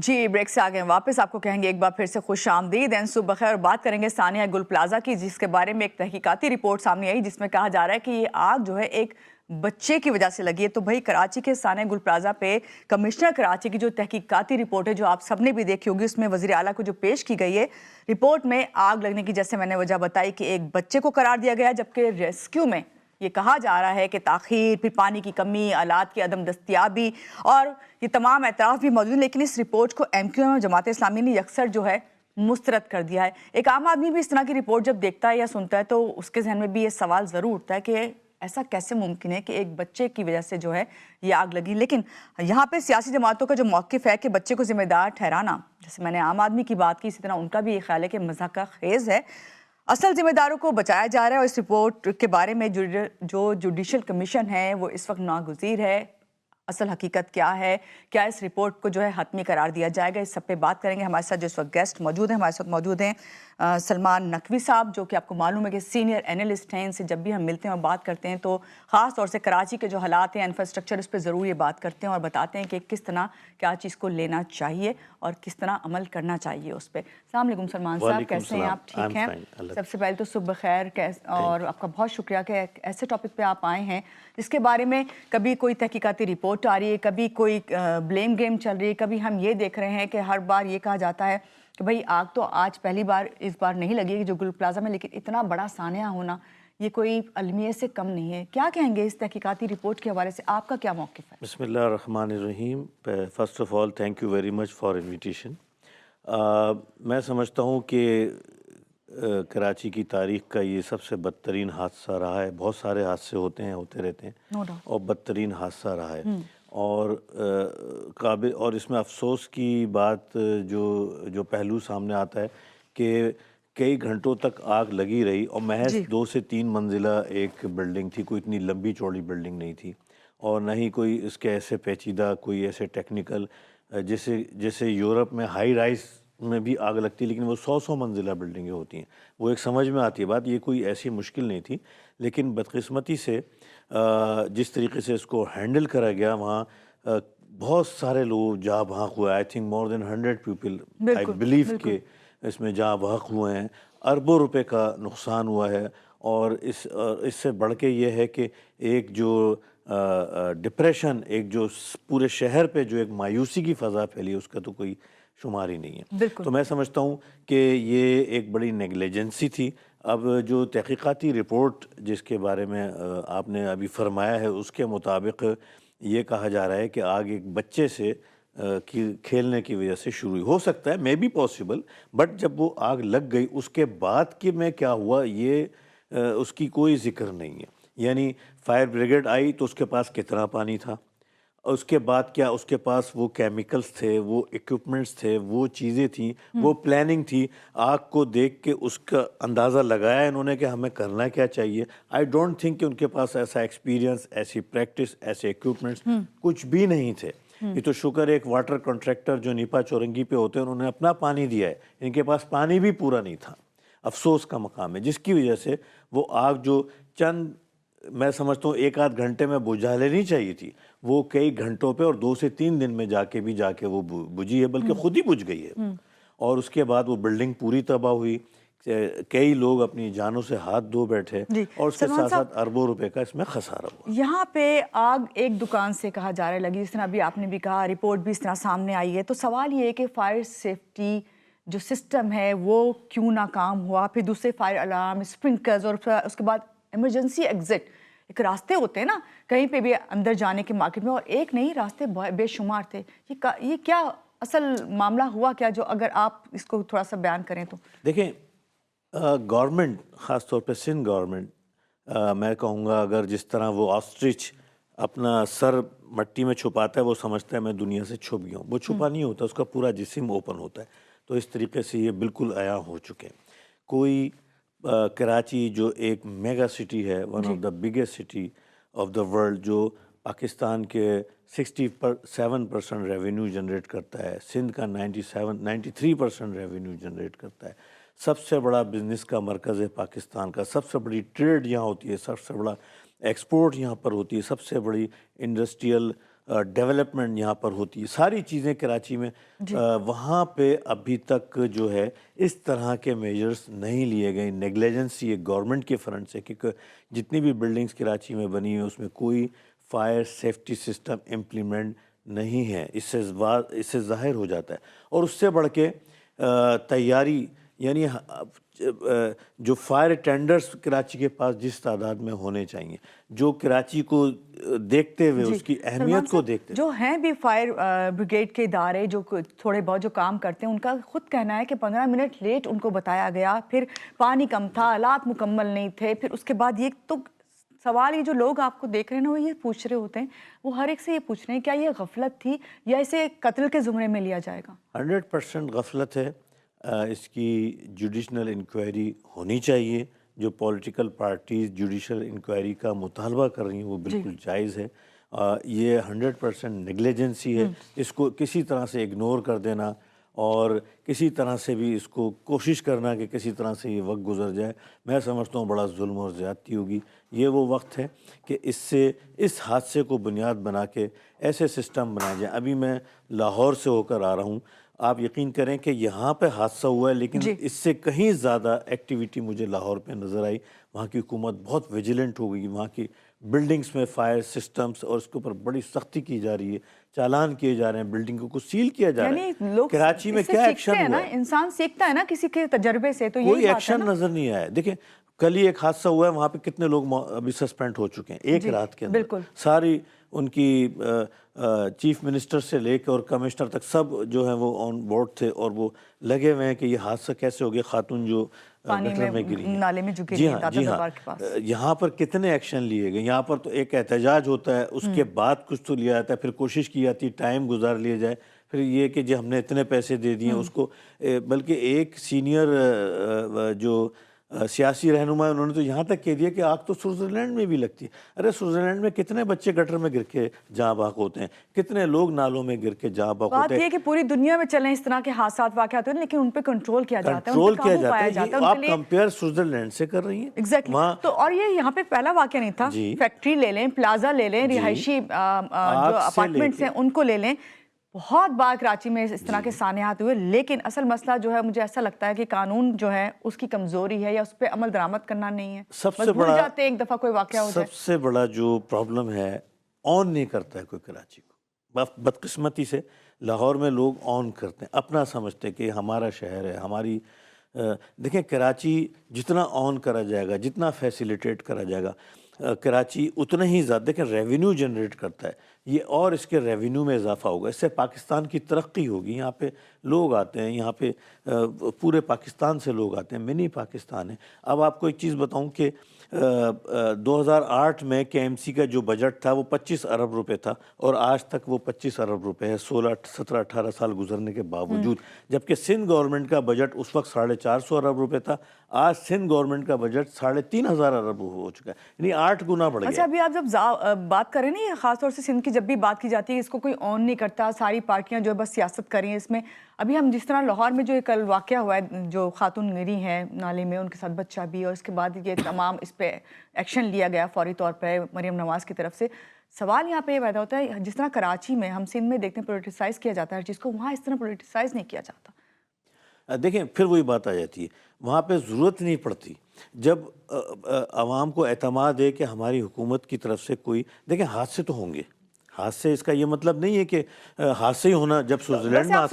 جی break سے آگے واپس آپ کو کہیں گے ایک بار پھر سے خوش آمدید صبح بخیر. بات کریں گے ثانیہ گل پلازا کی، جس کے بارے میں ایک تحقیقاتی رپورٹ سامنے آئی جس میں کہا جا رہا ہے کہ یہ آگ جو ہے ایک بچے کی وجہ سے لگی ہے. تو بھائی کراچی کے ثانیہ گل پلازا پہ کمشنر کراچی کی جو تحقیقاتی رپورٹ ہے جو آپ سب نے بھی دیکھی ہوگی، اس میں وزیر اعلیٰ کو جو پیش کی گئی ہے رپورٹ میں آگ لگنے کی جیسے میں نے وجہ بتائی کہ ایک بچے کو قرار دیا گیا، جبکہ ریسکیو میں یہ کہا جا رہا ہے کہ تاخیر، پھر پانی کی کمی، آلات کی عدم دستیابی اور یہ تمام اعتراف بھی موجود ہیں. لیکن اس رپورٹ کو ایم کیو ایم اور جماعت اسلامی نے یکسر جو ہے مسترد کر دیا ہے. ایک عام آدمی بھی اس طرح کی رپورٹ جب دیکھتا ہے یا سنتا ہے تو اس کے ذہن میں بھی یہ سوال ضرور اٹھتا ہے کہ ایسا کیسے ممکن ہے کہ ایک بچے کی وجہ سے جو ہے یہ آگ لگی. لیکن یہاں پہ سیاسی جماعتوں کا جو موقف ہے کہ بچے کو ذمہ دار ٹھہرانا، جیسے میں نے عام آدمی کی بات کی، اسی طرح ان کا بھی یہ خیال ہے کہ مضحکہ خیز ہے. اصل ذمہ داروں کو بچایا جا رہا ہے اور اس رپورٹ کے بارے میں جو جوڈیشل کمیشن ہے وہ اس وقت ناگزیر ہے. اصل حقیقت کیا ہے؟ کیا اس رپورٹ کو جو ہے حتمی قرار دیا جائے گا؟ اس سب پہ بات کریں گے. ہمارے ساتھ جس وقت گیسٹ موجود ہیں، ہمارے ساتھ موجود ہیں سلمان نقوی صاحب، جو کہ آپ کو معلوم ہے کہ سینئر اینالسٹ ہیں. ان سے جب بھی ہم ملتے ہیں اور بات کرتے ہیں تو خاص طور سے کراچی کے جو حالات ہیں، انفراسٹرکچر، اس پہ ضرور یہ بات کرتے ہیں اور بتاتے ہیں کہ کس طرح کیا چیز کو لینا چاہیے اور کس طرح عمل کرنا چاہیے اس پہ. السلام علیکم سلمان صاحب، کیسے ہیں آپ؟ ٹھیک ہیں؟ سب سے پہلے تو صبح خیر اور آپ کا بہت شکریہ کہ ایسے ٹاپک پہ آپ آئے ہیں جس کے بارے میں کبھی کوئی تحقیقاتی رپورٹ آ رہی ہے، کبھی کوئی بلیم گیم چل رہی ہے، کبھی ہم یہ دیکھ رہے ہیں کہ ہر بار یہ کہا جاتا ہے کہ بھئی آگ تو آج پہلی بار اس بار نہیں لگی جو گل پلازا میں، لیکن اتنا بڑا سانحہ ہونا یہ کوئی المیہ سے کم نہیں ہے. کیا کہیں گے اس تحقیقاتی رپورٹ کے حوالے سے؟ آپ کا کیا موقف ہے؟ بسم اللہ الرحمن الرحیم. First of all thank you very much for invitation. میں سمجھتا ہوں کہ کراچی کی تاریخ کا یہ سب سے بدترین حادثہ رہا ہے. بہت سارے حادثے ہوتے رہتے ہیں اور بدترین حادثہ رہا ہے. اور قابل اور اس میں افسوس کی بات جو پہلو سامنے آتا ہے کہ کئی گھنٹوں تک آگ لگی رہی اور محض 2 سے 3 منزلہ ایک بلڈنگ تھی. کوئی اتنی لمبی چوڑی بلڈنگ نہیں تھی اور نہ ہی کوئی اس کے ایسے پیچیدہ کوئی ایسے ٹیکنیکل جیسے یورپ میں ہائی رائز میں بھی آگ لگتی ہے، لیکن وہ 100 منزلہ بلڈنگیں ہوتی ہیں. وہ ایک سمجھ میں آتی ہے بات. یہ کوئی ایسی مشکل نہیں تھی، لیکن بدقسمتی سے جس طریقے سے اس کو ہینڈل کرا گیا وہاں بہت سارے لوگ جاں بحق ہوئے. I think more than 100 people I believe کہ اس میں جاں بحق ہوئے ہیں. اربوں روپے کا نقصان ہوا ہے. اور اس سے بڑھ کے یہ ہے کہ ایک جو ڈپریشن، ایک جو پورے شہر پہ جو ایک مایوسی کی فضا پھیلی، اس کا تو کوئی شمار ہی نہیں ہے. تو میں سمجھتا ہوں کہ یہ ایک بڑی نیگلیجنسی تھی. اب جو تحقیقاتی رپورٹ جس کے بارے میں آپ نے ابھی فرمایا ہے، اس کے مطابق یہ کہا جا رہا ہے کہ آگ ایک بچے سے کھیلنے کی وجہ سے شروع ہو سکتا ہے، مے بی پاسبل. بٹ جب وہ آگ لگ گئی اس کے بعد کہ میں کیا ہوا یہ اس کی کوئی ذکر نہیں ہے. یعنی فائر بریگیڈ آئی تو اس کے پاس کتنا پانی تھا، اس کے بعد کیا اس کے پاس وہ کیمیکلز تھے، وہ ایکوپمنٹس تھے، وہ چیزیں تھیں، وہ پلاننگ تھی. آگ کو دیکھ کے اس کا اندازہ لگایا انہوں نے کہ ہمیں کرنا کیا چاہیے. آئی ڈونٹ تھنک کہ ان کے پاس ایسا ایکسپیرینس، ایسی پریکٹس، ایسے ایکوپمنٹس کچھ بھی نہیں تھے. یہ تو شکر ایک واٹر کنٹریکٹر جو نیپا چورنگی پہ ہوتے ہیں انہوں نے اپنا پانی دیا ہے. ان کے پاس پانی بھی پورا نہیں تھا. افسوس کا مقام ہے، جس کی وجہ سے وہ آگ جو چند میں سمجھتا ہوں 1 آدھ گھنٹے میں بجھا لینی چاہیے تھی، وہ کئی گھنٹوں پہ اور 2 سے 3 دن میں جا کے وہ بجھی ہے، بلکہ خود ہی بجھ گئی ہے. اور اس کے بعد وہ بلڈنگ پوری تباہ ہوئی. کئی لوگ اپنی جانوں سے ہاتھ دھو بیٹھے اور اس کے ساتھ ساتھ اربوں روپے کا اس میں خسارہ ہوا. یہاں پہ آگ ایک دکان سے کہا جا رہا ہے لگی، جس طرح ابھی آپ نے بھی کہا، رپورٹ بھی اس طرح سامنے آئی ہے. تو سوال یہ ہے کہ فائر سیفٹی جو سسٹم ہے وہ کیوں ناکام ہوا؟ پھر دوسرے فائر الارم، اسپرنکلرز اور اس کے بعد ایمرجنسی ایگزٹ. ایک راستے ہوتے ہیں نا کہیں پہ بھی اندر جانے کے مارکیٹ میں، اور ایک نہیں، راستے بے شمار تھے. یہ کیا اصل معاملہ ہوا کیا، جو اگر آپ اس کو تھوڑا سا بیان کریں تو؟ دیکھیں گورنمنٹ، خاص طور پہ سندھ گورنمنٹ، میں کہوں گا اگر جس طرح وہ آسٹرچ اپنا سر مٹی میں چھپاتا ہے، وہ سمجھتا ہے میں دنیا سے چھپ گیا ہوں. وہ چھپا نہیں ہوتا، اس کا پورا جسم اوپن ہوتا ہے. تو اس طریقے سے یہ بالکل عیاں ہو چکے ہیں. کوئی کراچی جو ایک میگا سٹی ہے، one of the biggest city of the world, جو پاکستان کے 67% ریونیو جنریٹ کرتا ہے، سندھ کا 93% ریونیو جنریٹ کرتا ہے، سب سے بڑا بزنس کا مرکز ہے پاکستان کا، سب سے بڑی ٹریڈ یہاں ہوتی ہے، سب سے بڑا ایکسپورٹ یہاں پر ہوتی ہے، سب سے بڑی انڈسٹریل ڈیولپمنٹ یہاں پر ہوتی ہے، ساری چیزیں کراچی میں وہاں پہ ابھی تک جو ہے اس طرح کے میجرز نہیں لیے گئے. نیگلیجنسی ہے گورنمنٹ کے فرنٹ سے، کیونکہ جتنی بھی بلڈنگز کراچی میں بنی ہیں اس میں کوئی فائر سیفٹی سسٹم امپلیمنٹ نہیں ہے. اس سے ظاہر ہو جاتا ہے. اور اس سے بڑھ کے تیاری، یعنی جو فائر ٹینڈرز کراچی کے پاس جس تعداد میں ہونے چاہیے، جو کراچی کو دیکھتے ہوئے اس کی اہمیت کو دیکھتے جو ہیں بھی فائر بریگیڈ کے ادارے جو تھوڑے بہت جو کام کرتے ہیں، ان کا خود کہنا ہے کہ 15 منٹ لیٹ ان کو بتایا گیا، پھر پانی کم تھا، آلات مکمل نہیں تھے، پھر اس کے بعد یہ تو سوال یہ جو لوگ آپ کو دیکھ رہے ہیں نا وہ یہ پوچھ رہے ہوتے ہیں، وہ ہر ایک سے یہ پوچھ رہے ہیں کیا یہ غفلت تھی یا اسے قتل کے زمرے میں لیا جائے گا؟ 100% غفلت ہے. اس کی جوڈیشنل انکوائری ہونی چاہیے. جو پولیٹیکل پارٹیز جوڈیشل انکوائری کا مطالبہ کر رہی ہیں وہ بالکل جائز ہے. یہ 100% نیگلیجنسی ہے. اس کو کسی طرح سے اگنور کر دینا اور کسی طرح سے بھی اس کو کوشش کرنا کہ کسی طرح سے یہ وقت گزر جائے، میں سمجھتا ہوں بڑا ظلم اور زیادتی ہوگی. یہ وہ وقت ہے کہ اس حادثے کو بنیاد بنا کے ایسے سسٹم بنائے جائیں. ابھی میں لاہور سے ہو کر آ رہا ہوں. آپ یقین کریں کہ یہاں پہ حادثہ ہوا ہے لیکن اس سے کہیں زیادہ ایکٹیویٹی مجھے لاہور پہ نظر آئی. وہاں کی حکومت بہت ویجیلنٹ ہو گئی. وہاں کی بلڈنگز میں فائر سسٹمز اور اس کے اوپر بڑی سختی کی جا رہی ہے. چالان کیے جا رہے ہیں، بلڈنگوں کو سیل کیا جا رہا ہے. کراچی میں کیا ایکشن ہوا ہے؟ انسان سیکھتا ہے نا کسی کے تجربے سے، تو کوئی ایکشن نظر نہیں آیا. دیکھیں کل ہی ایک حادثہ ہوا ہے، وہاں پہ کتنے لوگ ابھی سسپینڈ ہو چکے ہیں ایک رات کے اندر. ساری ان کی چیف منسٹر سے لے کے اور کمشنر تک سب جو ہیں وہ آن بورڈ تھے اور وہ لگے ہوئے ہیں کہ یہ حادثہ کیسے ہو گیا. خاتون جو گٹر میں گری، نالے میں جو گری، جی ہاں. یہاں پر کتنے ایکشن لیے گئے. یہاں پر تو ایک احتجاج ہوتا ہے، اس کے بعد کچھ تو لیا جاتا ہے، پھر کوشش کی جاتی ہے ٹائم گزار لیا جائے، پھر یہ کہ جی ہم نے اتنے پیسے دے دیے اس کو. بلکہ ایک سینئر جو سیاسی رہنما ہے انہوں نے تو یہاں تک کہہ دیا کہ آگ تو سوئٹزرلینڈ میں بھی لگتی ہے. ارے سوئٹزرلینڈ میں کتنے بچے گٹر میں گر کے جاں بحق ہوتے ہیں، کتنے لوگ نالوں میں گر کے جاں بحق ہوتے ہیں. بات یہ کہ پوری دنیا میں چلیں اس طرح کے حادثات واقعات ہوتے ہیں لیکن ان پہ کنٹرول کیا جاتا ہے، کنٹرول کیا جاتا ہے. آپ کمپیئر سوئٹزرلینڈ سے کر رہی ہیں. ایگزیکٹلی. تو اور یہ یہاں پہ پہلا واقعہ نہیں تھا. فیکٹری لے لیں، پلازا لے لیں، رہائشی جو اپارٹمنٹس ہیں ان کو لے لیں. بہت بار کراچی میں اس طرح کے سانحات ہوئے، لیکن اصل مسئلہ جو ہے مجھے ایسا لگتا ہے کہ قانون جو ہے اس کی کمزوری ہے یا اس پہ عمل درآمد کرنا نہیں ہے. سب سے بڑا جاتے ایک دفعہ کوئی واقعہ ہو جائے. سب سے بڑا جو پرابلم ہے، آن نہیں کرتا ہے کوئی کراچی کو. بدقسمتی سے لاہور میں لوگ آن کرتے ہیں، اپنا سمجھتے ہیں کہ ہمارا شہر ہے، ہماری. دیکھیں کراچی جتنا آن کرا جائے گا، جتنا فیسیلیٹیٹ کرا جائے گا، کراچی اتنا ہی زیادہ دیکھیں ریونیو جنریٹ کرتا ہے یہ، اور اس کے ریونیو میں اضافہ ہوگا. اس سے پاکستان کی ترقی ہوگی. یہاں پہ لوگ آتے ہیں، یہاں پہ پورے پاکستان سے لوگ آتے ہیں، منی پاکستان ہے. اب آپ کو ایک چیز بتاؤں کہ 2008 میں کے ایم سی کا جو بجٹ تھا وہ 25 ارب روپے تھا اور آج تک وہ 25 ارب روپے ہے 16 17 18 سال گزرنے کے باوجود. جبکہ سندھ گورنمنٹ کا بجٹ اس وقت 450 ارب روپے تھا، آج سندھ گورنمنٹ کا بجٹ 3500 ارب ہو چکا ہے، یعنی 8 گنا بڑھ گیا. اچھا ابھی آپ جب بات کریں نا، خاص طور سے سندھ کی جب بھی بات کی جاتی ہے اس کو کوئی آن نہیں کرتا، ساری پارٹیاں جو ہے بس سیاست کر رہی ہیں اس میں. ابھی ہم جس طرح لاہور میں جو کل واقعہ ہوا ہے، جو خاتون گری ہیں نالے میں، ان کے ساتھ بچہ بھی، اور اس کے بعد یہ تمام اس پہ ایکشن لیا گیا فوری طور پہ مریم نواز کی طرف سے. سوال یہاں پہ یہ پیدا ہوتا ہے جس طرح کراچی میں ہم سندھ میں دیکھتے ہیں پولیٹیسائز کیا جاتا ہے ہر چیز کو، وہاں اس طرح پولیٹیسائز نہیں کیا جاتا. دیکھیں پھر وہی بات آ جاتی ہے، وہاں پہ ضرورت نہیں پڑتی. جب عوام کو اعتماد ہے کہ ہماری حکومت کی طرف سے کوئی، دیکھیں حادثے تو ہوں گے، حادثے اس کا یہ مطلب نہیں ہے کہ حادثے ہی ہونا. جب سوئٹزرلینڈ میں آپ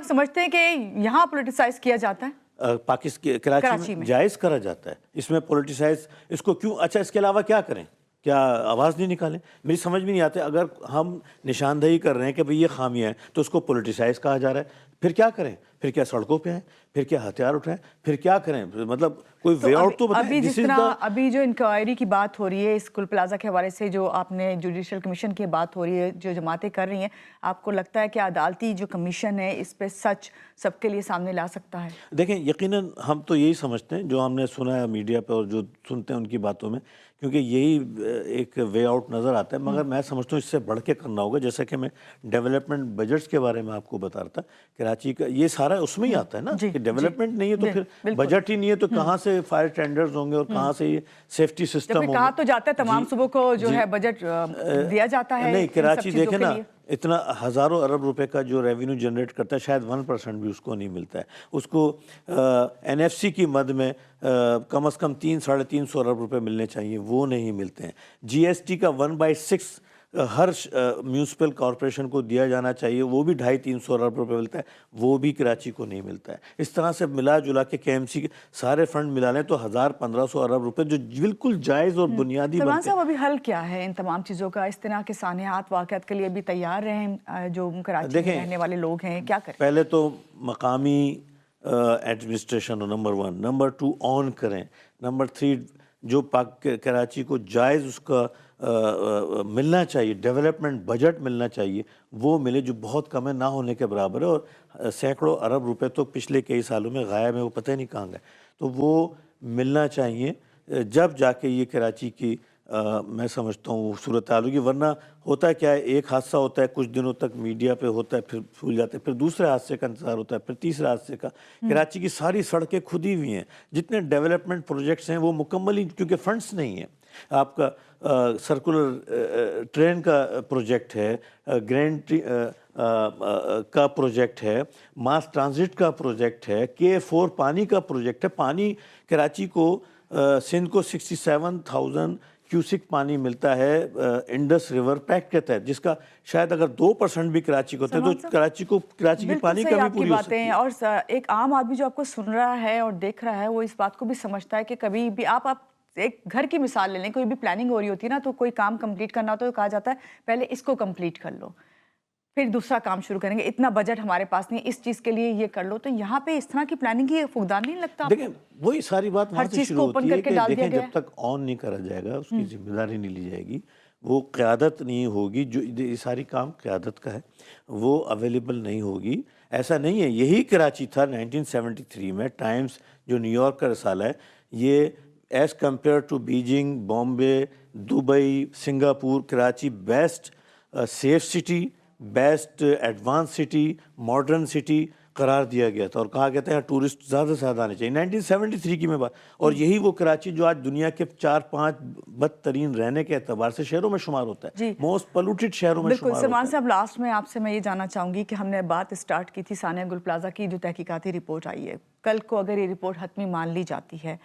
سمجھتے ہیں کہ یہاں پولیٹیسائز کیا جاتا ہے، کراچی میں جائز کرا جاتا ہے. اس میں پولیٹیسائز اس کو کیوں؟ اچھا اس کے علاوہ کیا کریں؟ کیا آواز نہیں نکالیں؟ میری سمجھ میں نہیں آتے. اگر ہم نشاندہی کر رہے ہیں کہ بھئی یہ خامیاں ہیں تو اس کو پولیٹیسائز کہا جا رہا ہے. پھر کیا کریں؟ پھر کیا سڑکوں پہ آئیں؟ پھر کیا ہتھیار اٹھائیں؟ پھر کیا کریں؟ مطلب کوئی وے آؤٹ تو بتائیں. ابھی جس طرح ابھی جو انکوائری کی بات ہو رہی ہے اس گل پلازا کے حوالے سے، جو آپ نے جوڈیشل کمیشن کی بات ہو رہی ہے، جو جماعتیں کر رہی ہیں، آپ کو لگتا ہے کہ عدالتی جو کمیشن ہے اس پہ سچ سب کے لیے سامنے لا سکتا ہے؟ دیکھیں یقیناً ہم تو یہی سمجھتے ہیں، جو ہم نے سنا ہے میڈیا پہ اور جو سنتے ہیں ان کی باتوں میں، کیونکہ یہی ایک وے آؤٹ نظر آتا ہے. مگر میں سمجھتا ہوں اس سے بڑھ کے کرنا ہوگا. جیسا کہ میں ڈیولپمنٹ بجٹس کے بارے میں آپ کو بتا رہا تھا، کراچی کا یہ سارا اس میں ہی آتا ہے نا جی، کہ ڈیولپمنٹ نہیں ہے تو پھر بالکل۔ بجٹ ہی نہیں ہے تو کہاں سے فائر ٹینڈرز ہوں گے اور کہاں سے یہ سیفٹی سسٹم جبکہ ہوں کہا گے. تو جاتا ہے تمام صوبوں کو جو ہے بجٹ دیا جاتا ہے نہیں ان سب کراچی چیزوں دیکھیں کے نا لیے۔ اتنا ہزاروں ارب روپے کا جو ریونیو جنریٹ کرتا ہے شاید 1% بھی اس کو نہیں ملتا ہے. اس کو این ایف سی کی مد میں کم از کم 300-350 ارب روپے ملنے چاہیے، وہ نہیں ملتے ہیں. جی ایس ٹی کا 1/6 ہر میونسپل کارپوریشن کو دیا جانا چاہیے، وہ بھی 250-300 ارب روپے ملتا ہے، وہ بھی کراچی کو نہیں ملتا ہے. اس طرح سے ملا جلا کے کے ایم سی کے سارے فنڈ ملا لیں تو 1000-1500 ارب روپے جو بالکل جائز اور بنیادی سلمان بنتے ہیں. صاحب ابھی حل کیا ہے ان تمام چیزوں کا؟ اس طرح کے سانحات واقعات کے لیے بھی تیار رہیں جو کراچی میں رہنے والے لوگ ہیں، کیا کریں؟ پہلے تو مقامی ایڈمنسٹریشن نمبر 1، نمبر 2 آن کریں، نمبر 3 جو کراچی کو جائز اس کا ملنا چاہیے، ڈیولپمنٹ بجٹ ملنا چاہیے وہ ملے، جو بہت کم ہے، نہ ہونے کے برابر ہے، اور سینکڑوں ارب روپے تو پچھلے کئی سالوں میں غائب ہیں، وہ پتہ ہی نہیں کہاں گئے. تو وہ ملنا چاہیے جب جا کے یہ کراچی کی میں سمجھتا ہوں صورتحال ہوگی. ورنہ ہوتا کیا ہے، ایک حادثہ ہوتا ہے، کچھ دنوں تک میڈیا پہ ہوتا ہے، پھر بھول جاتے ہیں، پھر دوسرے حادثے کا انتظار ہوتا ہے، پھر تیسرے حادثے کا. کراچی کی ساری سڑکیں کھدی ہوئی ہیں، جتنے ڈیولپمنٹ پروجیکٹس ہیں وہ مکمل ہی کیونکہ فنڈس نہیں ہیں. آپ کا سرکولر ٹرین کا پروجیکٹ ہے، گرینڈ کا پروجیکٹ ہے، ماس ٹرانزٹ کا پروجیکٹ ہے، K4 پانی کا پروجیکٹ ہے. پانی کراچی کو سندھ کو 67,000 کیوسک پانی ملتا ہے انڈس ریور پیکٹ کے تحت، جس کا شاید اگر 2% بھی کراچی کو ہوتا ہے تو کراچی کی پانی کمی پوری ہو سکتی ہے. اور ایک عام آدمی جو آپ کو سن رہا ہے اور دیکھ رہا ہے وہ اس بات کو بھی سمجھتا ہے کہ کبھی بھی آپ ایک گھر کی مثال لے لیں، کوئی بھی پلاننگ ہو رہی ہوتی ہے نا تو کوئی کام کمپلیٹ کرنا ہوتا ہے تو کہا جاتا ہے پہلے اس کو کمپلیٹ کر لو پھر دوسرا کام شروع کریں گے، اتنا بجٹ ہمارے پاس نہیں، اس چیز کے لیے یہ کر لو. تو یہاں پہ اس طرح کی پلاننگ کی فقدان نہیں لگتا؟ دیکھیں وہی ساری بات وہاں سے شروع ہوتی ہے کہ دیکھیں جب تک آن نہیں کرا جائے گا، اس کی ذمہ داری نہیں لی جائے گی، وہ قیادت نہیں ہوگی، جو یہ ساری کام قیادت کا ہے وہ اویلیبل نہیں ہوگی. ایسا نہیں ہے، یہی کراچی تھا 1973 میں. ٹائمز جو نیو یارک کا رسالہ ہے، یہ as compare to Beijing, Bombay, Dubai, Singapore, Karachi best safe city, best advance city, modern city قرار دیا گیا تھا، اور کہا گیا تھا یہاں ٹورسٹ زیادہ سے زیادہ آنے چاہیے. 1973 کی میں بات، اور یہی وہ کراچی جو آج دنیا کے 4-5 بدترین رہنے کے اعتبار سے شہروں میں شمار ہوتا ہے، موسٹ پولوٹڈ شہروں میں شمار ہوتا ہے. سلمان صاحب لاسٹ میں آپ سے میں یہ جاننا چاہوں گی کہ ہم نے بات اسٹارٹ کی تھی ثانیہ گل پلازا کی جو تحقیقاتی رپورٹ آئی ہے، کل کو اگر یہ رپورٹ حتمی مان لی جاتی ہے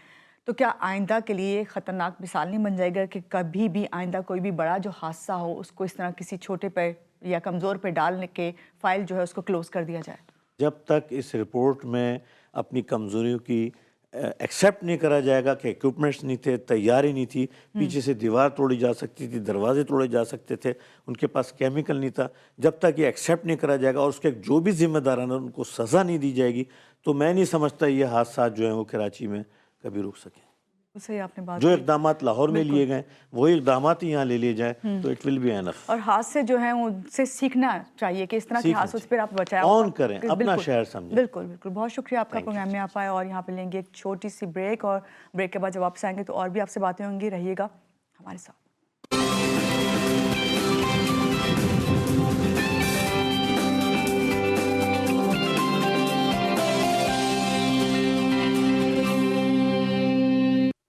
تو کیا آئندہ کے لیے خطرناک مثال نہیں بن جائے گا کہ کبھی بھی آئندہ کوئی بھی بڑا جو حادثہ ہو اس کو اس طرح کسی چھوٹے پہ یا کمزور پہ ڈالنے کے فائل جو ہے اس کو کلوز کر دیا جائے؟ جب تک اس رپورٹ میں اپنی کمزوریوں کی ایکسیپٹ نہیں کرا جائے گا کہ ایکوپمنٹس نہیں تھے، تیاری نہیں تھی، پیچھے سے دیوار توڑی جا سکتی تھی، دروازے توڑے جا سکتے تھے، ان کے پاس کیمیکل نہیں تھا، جب تک یہ ایکسیپٹ نہیں کرا جائے گا اور اس کے جو بھی ذمہ داران ہیں ان کو سزا نہیں دی جائے گی تو میں نہیں سمجھتا یہ حادثات جو ہیں وہ کراچی میں کبھی رک سکیں. جو اقدامات لاہور میں لیے گئے وہی اقدامات ہی یہاں لے لیے جائیں تو اٹ ول بی انف. اور حادثے جو ہیں ان سے سیکھنا چاہیے کہ اس طرح کے حادثوں سے پھر آپ بچائیں، آن کریں، اپنا شہر سمجھیں. بالکل بالکل. بہت شکریہ آپ کا پروگرام میں آپ آئے، اور یہاں پہ لیں گے ایک چھوٹی سی بریک، اور بریک کے بعد جب واپس آئیں گے تو اور بھی آپ سے باتیں ہوں گی. رہیے گا ہمارے ساتھ.